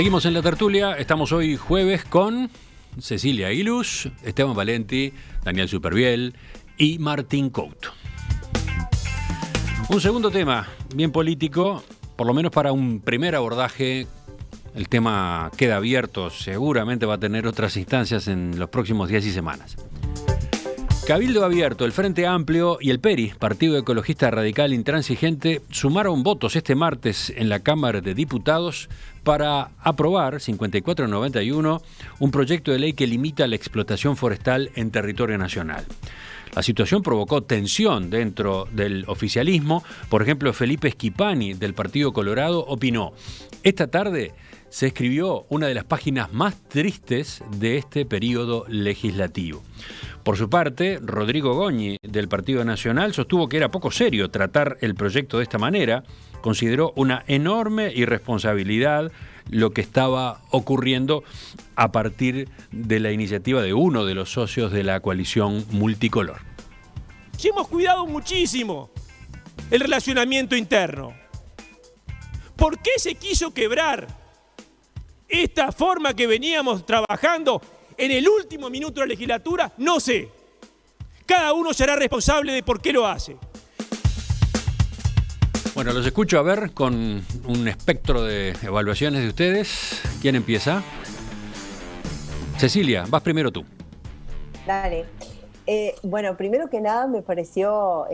Seguimos en la tertulia, estamos hoy jueves con Cecilia Aguiluz, Esteban Valenti, Daniel Superviel y Martín Couto. Un segundo tema, bien político, por lo menos para un primer abordaje. El tema queda abierto, seguramente va a tener otras instancias en los próximos días y semanas. Cabildo Abierto, el Frente Amplio y el PERI, Partido Ecologista Radical Intransigente, sumaron votos este martes en la Cámara de Diputados para aprobar, 54-91, un proyecto de ley que limita la explotación forestal en territorio nacional. La situación provocó tensión dentro del oficialismo. Por ejemplo, Felipe Schipani, del Partido Colorado, opinó: esta tarde se escribió una de las páginas más tristes de este periodo legislativo. Por su parte, Rodrigo Goñi, del Partido Nacional, sostuvo que era poco serio tratar el proyecto de esta manera. Consideró una enorme irresponsabilidad lo que estaba ocurriendo a partir de la iniciativa de uno de los socios de la coalición multicolor. Y hemos cuidado muchísimo el relacionamiento interno. ¿Por qué se quiso quebrar esta forma que veníamos trabajando en el último minuto de la legislatura? No sé. Cada uno será responsable de por qué lo hace. Bueno, los escucho a ver con un espectro de evaluaciones de ustedes. ¿Quién empieza? Cecilia, vas primero tú. Dale. Bueno, primero que nada me pareció,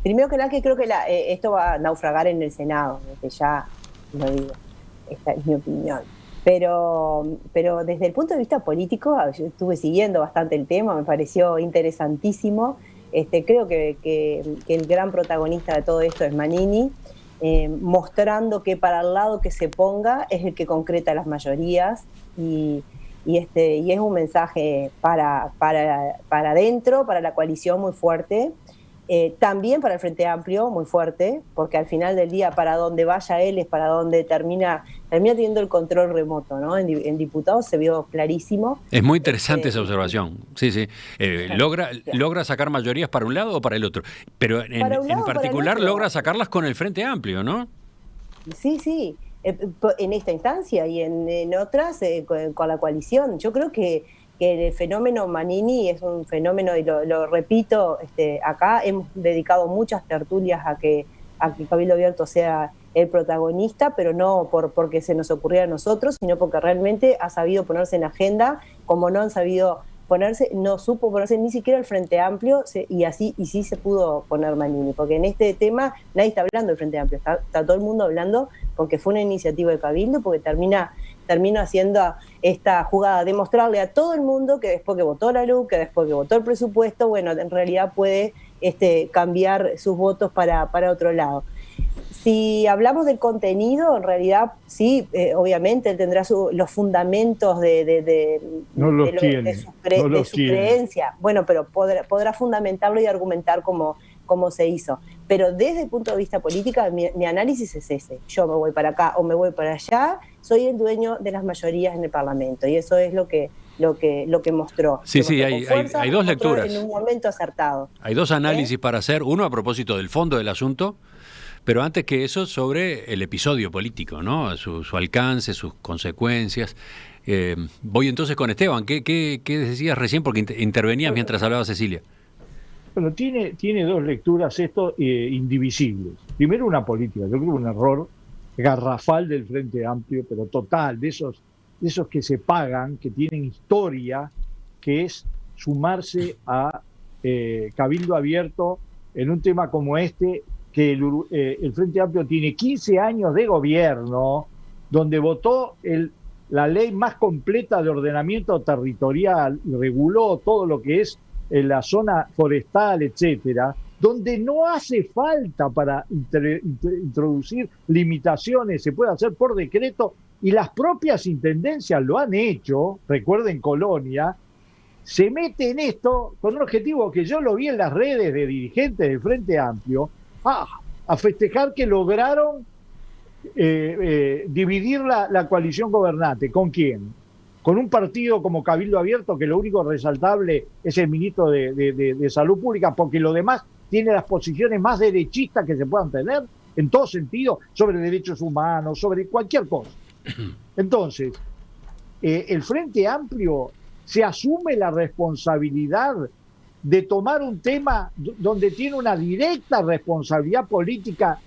primero que nada que creo que esto va a naufragar en el Senado, desde ya lo digo, esta es mi opinión. Pero desde el punto de vista político, yo estuve siguiendo bastante el tema, me pareció interesantísimo. Creo que el gran protagonista de todo esto es Manini, mostrando que para el lado que se ponga es el que concreta las mayorías y es un mensaje para adentro, para la coalición muy fuerte, también para el Frente Amplio muy fuerte, porque al final del día para donde vaya él es para donde termina teniendo el control remoto, ¿no? En diputados se vio clarísimo. Es muy interesante esa observación. Sí. Logra sacar mayorías para un lado o para el otro, pero en particular logra sacarlas con el Frente Amplio, ¿no? Sí. En esta instancia y en otras con la coalición. Yo creo que el fenómeno Manini es un fenómeno, y lo repito, acá hemos dedicado muchas tertulias a que Cabildo Abierto sea el protagonista, pero no porque se nos ocurriera a nosotros, sino porque realmente ha sabido ponerse en agenda, como no han sabido ponerse, no supo ponerse ni siquiera el Frente Amplio, y sí se pudo poner Manini, porque en este tema nadie está hablando del Frente Amplio, está todo el mundo hablando porque fue una iniciativa de Cabildo, porque termina haciendo esta jugada de mostrarle a todo el mundo que después que votó la luz, que después que votó el presupuesto, bueno, en realidad puede cambiar sus votos para otro lado. Si hablamos del contenido, en realidad sí, obviamente él tendrá los fundamentos de su creencia. Bueno, pero podrá fundamentarlo y argumentar cómo se hizo. Pero desde el punto de vista político, mi análisis es ese. Yo me voy para acá o me voy para allá, soy el dueño de las mayorías en el Parlamento. Y eso es lo que mostró. Sí, hay dos lecturas. En un momento acertado. Hay dos análisis para hacer. Uno a propósito del fondo del asunto, pero antes que eso sobre el episodio político, ¿no? Su alcance, sus consecuencias. Voy entonces con Esteban. ¿Qué decías recién? Porque intervenías mientras hablaba Cecilia. Bueno, tiene dos lecturas esto indivisibles. Primero, una política. Yo creo que un error garrafal del Frente Amplio, pero total, de esos que se pagan, que tienen historia, que es sumarse a Cabildo Abierto en un tema como este, que el Frente Amplio tiene 15 años de gobierno, donde votó la ley más completa de ordenamiento territorial, y reguló todo lo que es la zona forestal, etcétera, donde no hace falta para introducir limitaciones, se puede hacer por decreto, y las propias intendencias lo han hecho. Recuerden Colonia, se mete en esto con un objetivo que yo lo vi en las redes de dirigentes del Frente Amplio, a festejar que lograron dividir la coalición gobernante. ¿Con quién? Con un partido como Cabildo Abierto, que lo único resaltable es el ministro de Salud Pública, porque lo demás tiene las posiciones más derechistas que se puedan tener. en todo sentido, sobre derechos humanos, sobre cualquier cosa. Entonces, el Frente Amplio se asume la responsabilidad de tomar un tema donde tiene una directa responsabilidad política,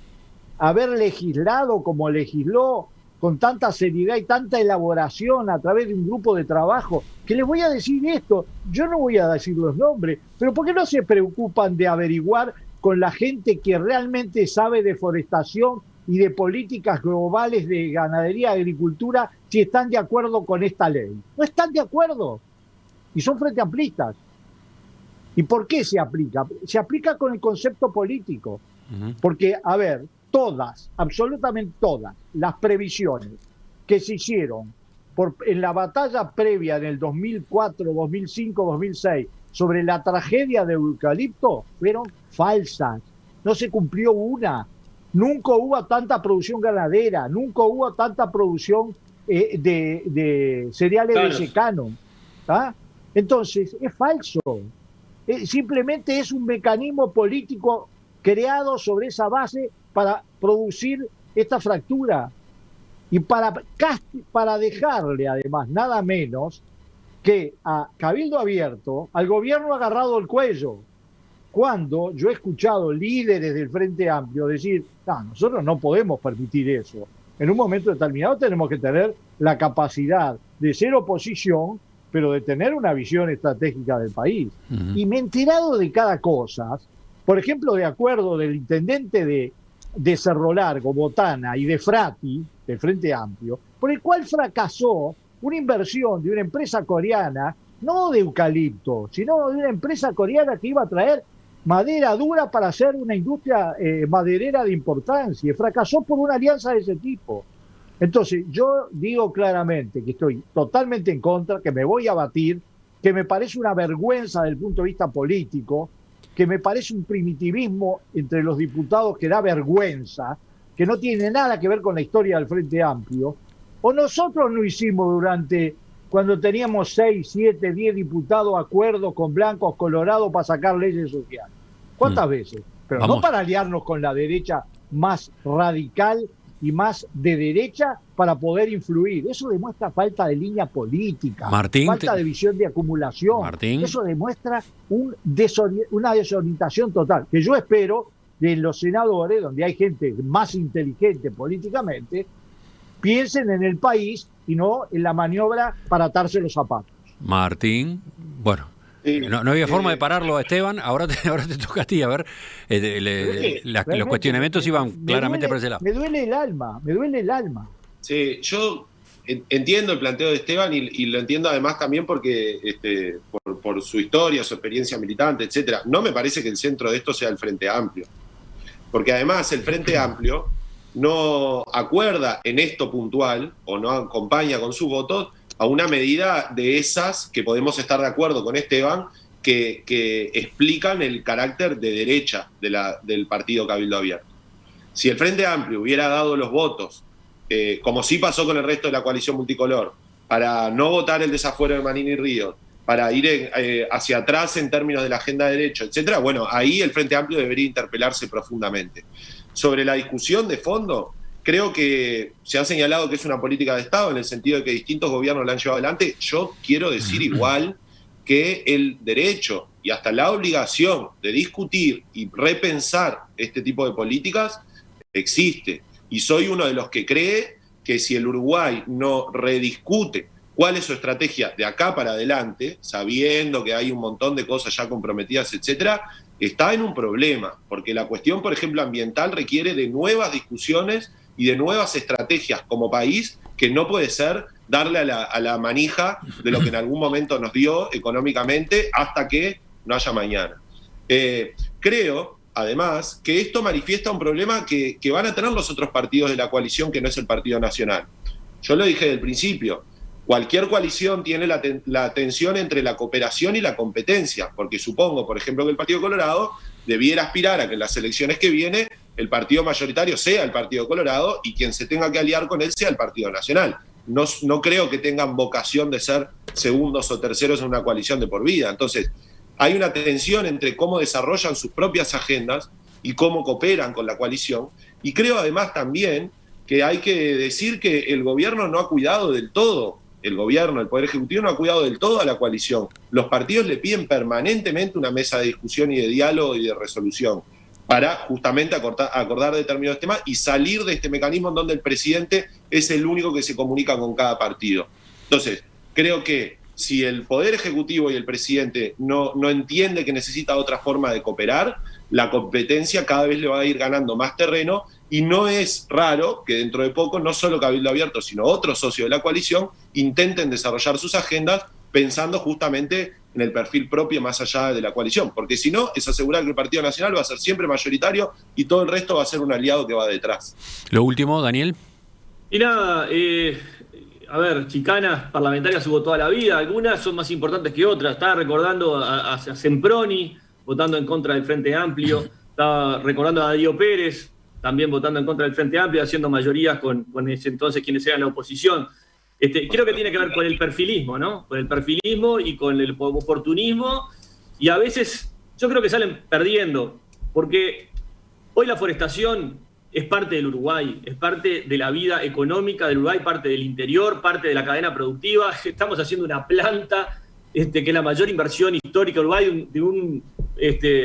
haber legislado como legisló, con tanta seriedad y tanta elaboración a través de un grupo de trabajo, que les voy a decir esto, yo no voy a decir los nombres, pero ¿por qué no se preocupan de averiguar con la gente que realmente sabe de forestación y de políticas globales de ganadería y agricultura si están de acuerdo con esta ley? No están de acuerdo y son frente amplistas. ¿Y por qué se aplica? Se aplica con el concepto político. Porque, a ver, todas, absolutamente todas, las previsiones que se hicieron en la batalla previa en el 2004, 2005, 2006 sobre la tragedia de eucalipto fueron falsas. No se cumplió una. Nunca hubo tanta producción ganadera, nunca hubo tanta producción de cereales de secano. Entonces, es falso. Simplemente es un mecanismo político creado sobre esa base para producir esta fractura y para dejarle además nada menos que a Cabildo Abierto, al gobierno agarrado el cuello, cuando yo he escuchado líderes del Frente Amplio decir, no, nosotros no podemos permitir eso. En un momento determinado tenemos que tener la capacidad de ser oposición, pero de tener una visión estratégica del país. Y me he enterado de cada cosa. Por ejemplo, de acuerdo del intendente de Cerro Largo, Botana, y de Frati, del Frente Amplio, por el cual fracasó una inversión de una empresa coreana, no de eucalipto, sino de una empresa coreana que iba a traer madera dura para hacer una industria maderera de importancia. Fracasó por una alianza de ese tipo. Entonces, yo digo claramente que estoy totalmente en contra, que me voy a batir, que me parece una vergüenza desde el punto de vista político, que me parece un primitivismo entre los diputados que da vergüenza, que no tiene nada que ver con la historia del Frente Amplio. O nosotros no hicimos cuando teníamos 6, 7, 10 diputados, acuerdos con blancos, colorados para sacar leyes sociales. ¿Cuántas veces? Pero Vamos. No para aliarnos con la derecha más radical y más de derecha para poder influir. Eso demuestra falta de línea política, Martín, falta de visión de acumulación. Martín. Eso demuestra una desorientación total, que yo espero de los senadores, donde hay gente más inteligente políticamente, piensen en el país y no en la maniobra para atarse los zapatos. Martín, bueno, no había forma de pararlo a Esteban, ahora te toca a ti, a ver, los cuestionamientos iban claramente por ese lado. Me duele el alma. Sí, yo entiendo el planteo de Esteban y lo entiendo además también porque por su historia, su experiencia militante, etcétera. No me parece que el centro de esto sea el Frente Amplio, porque además el Frente Amplio no acuerda en esto puntual o no acompaña con sus votos a una medida de esas que podemos estar de acuerdo con Esteban, que explican el carácter de derecha del partido Cabildo Abierto. Si el Frente Amplio hubiera dado los votos, como sí pasó con el resto de la coalición multicolor, para no votar el desafuero de Manini y Ríos, para ir hacia atrás en términos de la agenda de derecho, etcétera, bueno, ahí el Frente Amplio debería interpelarse profundamente. Sobre la discusión de fondo, creo que se ha señalado que es una política de Estado en el sentido de que distintos gobiernos la han llevado adelante. Yo quiero decir igual que el derecho y hasta la obligación de discutir y repensar este tipo de políticas existe. Y soy uno de los que cree que si el Uruguay no rediscute cuál es su estrategia de acá para adelante, sabiendo que hay un montón de cosas ya comprometidas, etcétera, está en un problema, porque la cuestión, por ejemplo, ambiental requiere de nuevas discusiones y de nuevas estrategias como país, que no puede ser darle a la manija de lo que en algún momento nos dio económicamente hasta que no haya mañana. Creo, además, que esto manifiesta un problema que van a tener los otros partidos de la coalición, que no es el Partido Nacional. Yo lo dije desde el principio, cualquier coalición tiene la tensión entre la cooperación y la competencia, porque supongo, por ejemplo, que el Partido Colorado debiera aspirar a que en las elecciones que viene el partido mayoritario sea el Partido Colorado y quien se tenga que aliar con él sea el Partido Nacional. No creo que tengan vocación de ser segundos o terceros en una coalición de por vida. Entonces, hay una tensión entre cómo desarrollan sus propias agendas y cómo cooperan con la coalición. Y creo además también que hay que decir que el gobierno no ha cuidado del todo, el gobierno, el Poder Ejecutivo no ha cuidado del todo a la coalición. Los partidos le piden permanentemente una mesa de discusión y de diálogo y de resolución para justamente acordar determinados temas y salir de este mecanismo en donde el presidente es el único que se comunica con cada partido. Entonces, creo que si el Poder Ejecutivo y el presidente no entiende que necesita otra forma de cooperar, la competencia cada vez le va a ir ganando más terreno, y no es raro que dentro de poco no solo Cabildo Abierto, sino otros socios de la coalición intenten desarrollar sus agendas pensando justamente en el perfil propio más allá de la coalición, porque si no, es asegurar que el Partido Nacional va a ser siempre mayoritario y todo el resto va a ser un aliado que va detrás. Lo último, Daniel. Y nada, a ver, chicanas parlamentarias hubo toda la vida, algunas son más importantes que otras. Estaba recordando a Semproni votando en contra del Frente Amplio, estaba recordando a Darío Pérez también votando en contra del Frente Amplio, haciendo mayorías con ese entonces quienes eran la oposición. Creo que tiene que ver con el perfilismo, ¿no? Con el perfilismo y con el oportunismo, y a veces yo creo que salen perdiendo, porque hoy la forestación es parte del Uruguay, es parte de la vida económica del Uruguay, parte del interior, parte de la cadena productiva. Estamos haciendo una planta que es la mayor inversión histórica del Uruguay, de un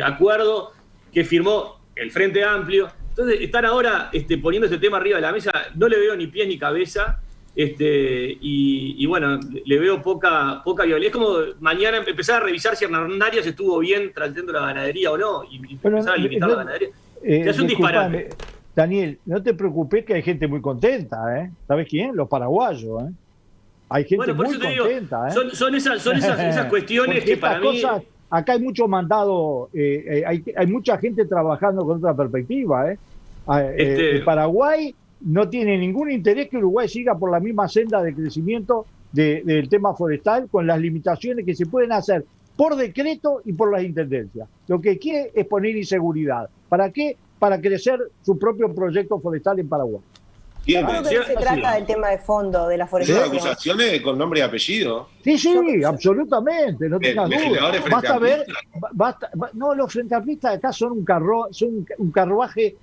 acuerdo que firmó el Frente Amplio. Entonces, estar ahora poniendo este tema arriba de la mesa, no le veo ni pies ni cabeza, y bueno, le veo poca viabilidad. Es como mañana empezar a revisar si Hernán Arias estuvo bien trayendo la ganadería o no, y empezar a limitar la ganadería. Es un disparate. Daniel, no te preocupes que hay gente muy contenta, ¿eh? ¿Sabes quién? Los paraguayos, ¿eh? Hay gente muy contenta, ¿eh? Son esas cuestiones que para mí... Acá hay mucho mandado, hay mucha gente trabajando con otra perspectiva, ¿eh? El Paraguay no tiene ningún interés que Uruguay siga por la misma senda de crecimiento del tema forestal, con las limitaciones que se pueden hacer por decreto y por las intendencias. Lo que quiere es poner inseguridad. ¿Para qué? Para crecer su propio proyecto forestal en Paraguay. Yo creo que no se trata del tema de fondo de la forestación. Acusaciones con nombre y apellido. Sí, absolutamente, no tengas duda. Basta ver, no, los frentamplistas acá son un carruaje,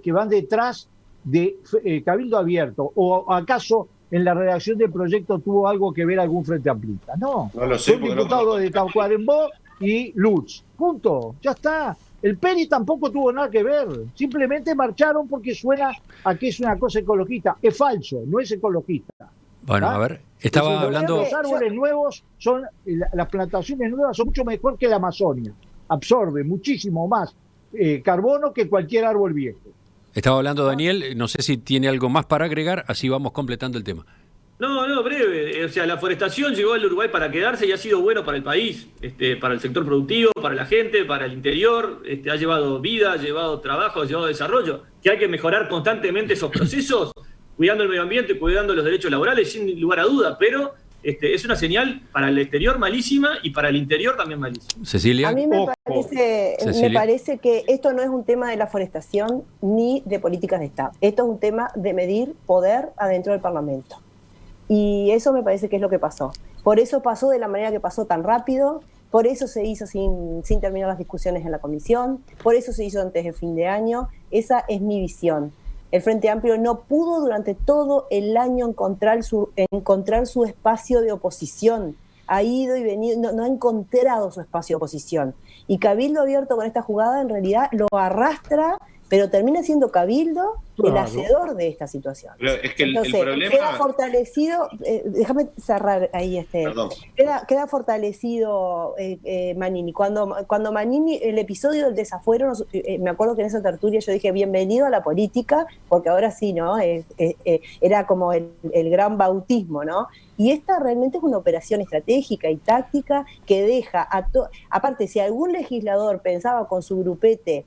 que van detrás de Cabildo Abierto. ¿O acaso en la redacción del proyecto tuvo algo que ver algún frente amplista? No lo sé, son diputados de Tacuarembó y Lutz. Punto, ya está. El Peri tampoco tuvo nada que ver, simplemente marcharon porque suena a que es una cosa ecologista. Es falso, no es ecologista. Bueno, a ver, estaba hablando... Los árboles nuevos, las plantaciones nuevas son mucho mejor que la Amazonia. Absorbe muchísimo más carbono que cualquier árbol viejo. Estaba hablando Daniel, no sé si tiene algo más para agregar, así vamos completando el tema. No, breve. O sea, la forestación llegó al Uruguay para quedarse y ha sido bueno para el país, para el sector productivo, para la gente, para el interior. Ha llevado vida, ha llevado trabajo, ha llevado desarrollo. Que hay que mejorar constantemente esos procesos, cuidando el medio ambiente, cuidando los derechos laborales, sin lugar a duda. Pero es una señal para el exterior malísima y para el interior también malísima. Cecilia. A mí me parece que esto no es un tema de la forestación ni de políticas de Estado. Esto es un tema de medir poder adentro del Parlamento. Y eso me parece que es lo que pasó. Por eso pasó de la manera que pasó tan rápido, por eso se hizo sin terminar las discusiones en la comisión, por eso se hizo antes del fin de año. Esa es mi visión. El Frente Amplio no pudo durante todo el año encontrar su espacio de oposición. Ha ido y venido, no ha encontrado su espacio de oposición. Y Cabildo Abierto con esta jugada en realidad lo arrastra, pero termina siendo Cabildo el hacedor de esta situación. Pero es que entonces, el problema... queda fortalecido, déjame cerrar ahí queda fortalecido Manini. Cuando Manini, el episodio del desafuero, me acuerdo que en esa tertulia yo dije, bienvenido a la política, porque ahora sí, ¿no? Era como el gran bautismo, ¿no? Y esta realmente es una operación estratégica y táctica que deja, aparte, si algún legislador pensaba con su grupete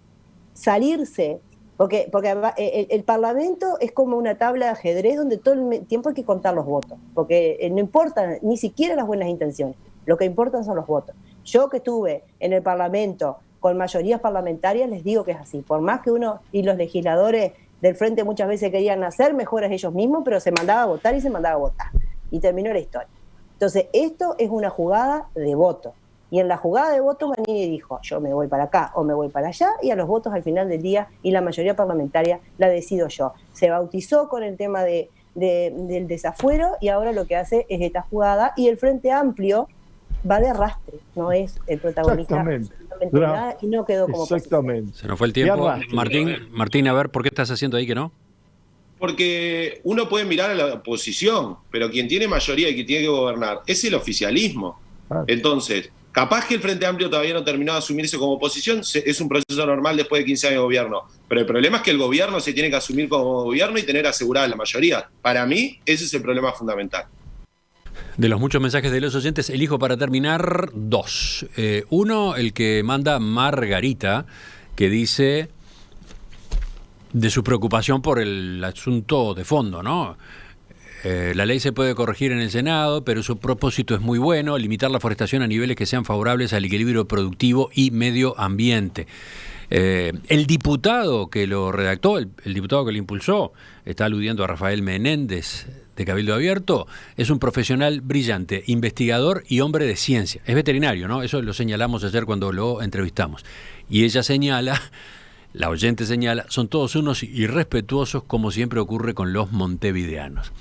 salirse, porque el Parlamento es como una tabla de ajedrez donde todo el tiempo hay que contar los votos, porque no importan ni siquiera las buenas intenciones, lo que importan son los votos. Yo que estuve en el Parlamento con mayorías parlamentarias, les digo que es así, por más que uno y los legisladores del Frente muchas veces querían hacer mejoras ellos mismos, pero se mandaba a votar y se mandaba a votar, y terminó la historia. Entonces, esto es una jugada de voto. Y en la jugada de votos Manini dijo, yo me voy para acá o me voy para allá, y a los votos al final del día y la mayoría parlamentaria la decido yo. Se bautizó con el tema del desafuero y ahora lo que hace es esta jugada, y el Frente Amplio va de arrastre, no es el protagonista absolutamente nada, y no quedó como exactamente. Se nos fue el tiempo. Martín, a ver, ¿por qué estás haciendo ahí que no? Porque uno puede mirar a la oposición, pero quien tiene mayoría y quien tiene que gobernar es el oficialismo. Entonces, capaz que el Frente Amplio todavía no terminó de asumirse como oposición, es un proceso normal después de 15 años de gobierno. Pero el problema es que el gobierno se tiene que asumir como gobierno y tener asegurada la mayoría. Para mí, ese es el problema fundamental. De los muchos mensajes de los oyentes, elijo para terminar 2. Uno, el que manda Margarita, que dice de su preocupación por el asunto de fondo, ¿no? La ley se puede corregir en el Senado, pero su propósito es muy bueno, limitar la forestación a niveles que sean favorables al equilibrio productivo y medio ambiente. El diputado que lo redactó, el diputado que lo impulsó, está aludiendo a Rafael Menéndez de Cabildo Abierto, es un profesional brillante, investigador y hombre de ciencia. Es veterinario, ¿no? Eso lo señalamos ayer cuando lo entrevistamos. Y ella señala, la oyente señala, son todos unos irrespetuosos como siempre ocurre con los montevideanos.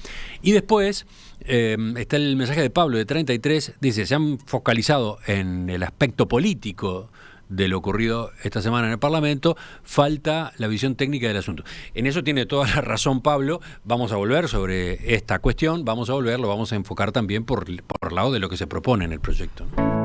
Y después está el mensaje de Pablo de 33, dice, se han focalizado en el aspecto político de lo ocurrido esta semana en el Parlamento, falta la visión técnica del asunto. En eso tiene toda la razón Pablo, vamos a volver sobre esta cuestión, lo vamos a enfocar también por el lado de lo que se propone en el proyecto, ¿no?